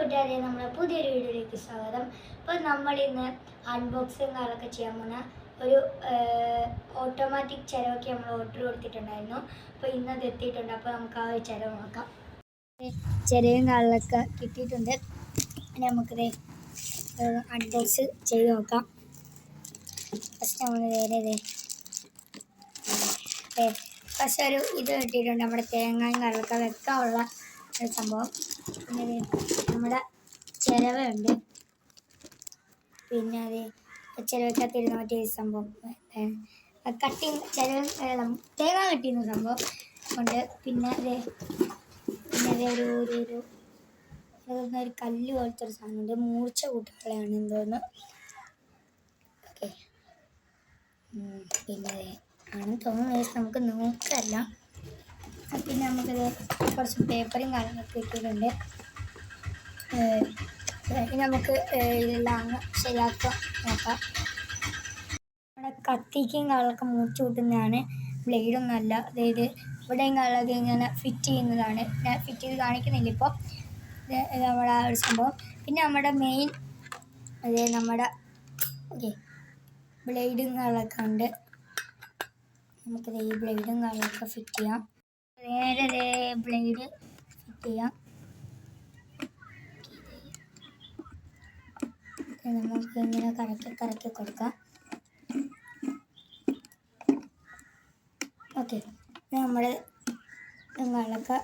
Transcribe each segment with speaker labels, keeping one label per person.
Speaker 1: കൂട്ടുകാരെ, നമ്മുടെ പുതിയൊരു വീഡിയോയിലേക്ക് സ്വാഗതം. അപ്പോൾ നമ്മൾ ഇന്ന് അൺബോക്സിങ് കാര്യങ്ങളൊക്കെ ചെയ്യാൻ പോകുന്ന ഒരു ഓട്ടോമാറ്റിക് ചിരവൊക്കെ നമ്മൾ ഓർഡർ കൊടുത്തിട്ടുണ്ടായിരുന്നു. അപ്പോൾ ഇന്നത് എത്തിയിട്ടുണ്ട്. അപ്പോൾ നമുക്ക് ആ ഒരു ചിരവ് നോക്കാം. ചിരവും കാര്യങ്ങളൊക്കെ കിട്ടിയിട്ടുണ്ട്. നമുക്കിത് അൺബോക്സ് ചെയ്ത് നോക്കാം. ഫസ്റ്റ് നമ്മൾ ഫസ്റ്റ് ഒരു ഇത് കിട്ടിയിട്ടുണ്ട്. നമ്മുടെ തേങ്ങയും കാര്യങ്ങളൊക്കെ വെക്കാനുള്ള ഒരു സംഭവം. പിന്നെ നമ്മുടെ ചിരവയുണ്ട്. പിന്നെ അത് ചിരവയ്ക്കകത്തിരുന്ന മറ്റേ സംഭവം കട്ടിങ് ചിരവ തേങ്ങ കട്ടിയുന്ന സംഭവം ഉണ്ട്. പിന്നെ ഒരു കല്ല് പോലത്തെ ഒരു സാധനമുണ്ട്. മൂർച്ച കൂട്ടുകളാണ് എന്തോന്ന്. ഓക്കെ, പിന്നെ ആണെന്ന് തോന്നുന്നു. നമുക്ക് നോക്കല്ല. പിന്നെ നമുക്കിത് കുറച്ച് പേപ്പറും കാര്യങ്ങളൊക്കെ ഇട്ടിട്ടുണ്ട്. നമുക്ക് ഇതെല്ലാം ശരിയാക്കാം നോക്കാം. നമ്മുടെ കത്തിക്കും കാര്യങ്ങളൊക്കെ മുറിച്ച് കൂട്ടുന്നതാണ്. ബ്ലേഡൊന്നുമല്ല. അതായത് ഇവിടെയും കാര്യങ്ങളൊക്കെ ഇങ്ങനെ ഫിറ്റ് ചെയ്യുന്നതാണ്. ഞാൻ ഫിറ്റ് ചെയ്ത് കാണിക്കുന്നില്ല ഇപ്പോൾ. നമ്മുടെ ആ ഒരു സംഭവം. പിന്നെ നമ്മുടെ മെയിൻ നമ്മുടെ ബ്ലേഡും കാര്യങ്ങളൊക്കെ ഉണ്ട്. നമുക്കിത് ഈ ബ്ലേഡും കാര്യങ്ങളൊക്കെ ഫിറ്റ് ചെയ്യാം. നേരെ ബ്ലേഡ് ഫിറ്റ് ചെയ്യാം. നമുക്ക് ഇങ്ങനെ കറക്കി കൊടുക്കാം. ഓക്കെ, നമ്മുടെ കാര്യങ്ങളൊക്കെ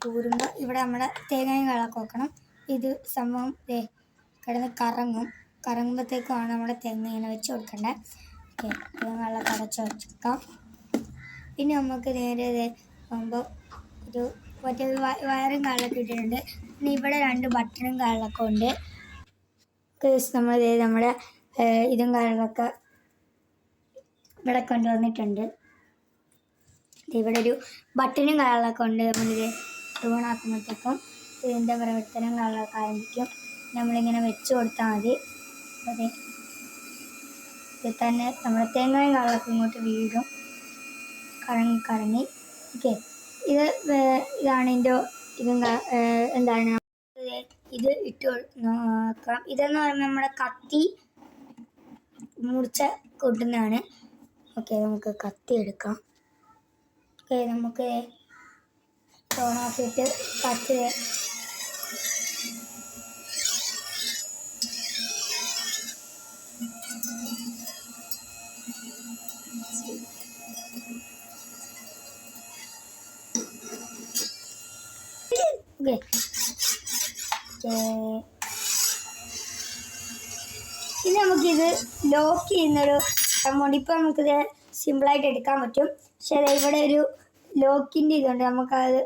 Speaker 1: കൂരുമ്പോൾ ഇവിടെ നമ്മുടെ തേങ്ങയും കാര്യങ്ങളൊക്കെ വെക്കണം. ഇത് സംഭവം കിടന്ന് കറങ്ങുമ്പോഴത്തേക്കുമാണ് നമ്മുടെ തേങ്ങ ഇങ്ങനെ വെച്ച് കൊടുക്കേണ്ടത്. ഓക്കെ, തേങ്ങകളൊക്കെ അടച്ച് വെച്ചേക്കാം. പിന്നെ നമുക്ക് നേരെ ആകുമ്പോൾ ഒരു മറ്റേ വയറും കാര്യങ്ങളൊക്കെ ഇട്ടിട്ടുണ്ട്. പിന്നെ ഇവിടെ 2 ബട്ടണും കാര്യങ്ങളൊക്കെ ഉണ്ട്. നമ്മുടെ ഇതും കാര്യങ്ങളൊക്കെ ഇവിടെ കൊണ്ടുവന്നിട്ടുണ്ട്. ഇവിടെ ഒരു ബട്ടണും കാര്യങ്ങളൊക്കെ ഉണ്ട്. നമ്മളിത് ഓണാക്കുമ്പോഴത്തേക്കും ഇതിൻ്റെ പ്രവർത്തനം കാര്യങ്ങളൊക്കെ ആരംഭിക്കും. നമ്മളിങ്ങനെ വെച്ച് കൊടുത്താൽ മതി. അതെ, ഇത് തന്നെ നമ്മുടെ തേങ്ങയും കാര്യങ്ങളൊക്കെ ഇങ്ങോട്ട് വീഴും. കറങ്ങി. ഓക്കെ, ഇതാണ് ഇതിൻ്റെ എന്താണ് ഇത് ഇട്ട് നോക്കാം. ഇതെന്ന് പറയുമ്പോൾ നമ്മുടെ കത്തി മുറിച്ച കൂട്ടുന്നതാണ്. ഓക്കെ, നമുക്ക് കത്തി എടുക്കാം. ഓക്കെ, നമുക്ക് ഓണാക്കിയിട്ട് കത്തി ഇനി നമുക്കിത് ലോക്ക് ചെയ്യുന്നൊരു സംഭവമുണ്ട്. ഇപ്പോൾ നമുക്കിത് സിമ്പിളായിട്ട് എടുക്കാൻ പറ്റും. പക്ഷേ ഇവിടെ ഒരു ലോക്കിൻ്റെ ഇതുണ്ട്. നമുക്കത്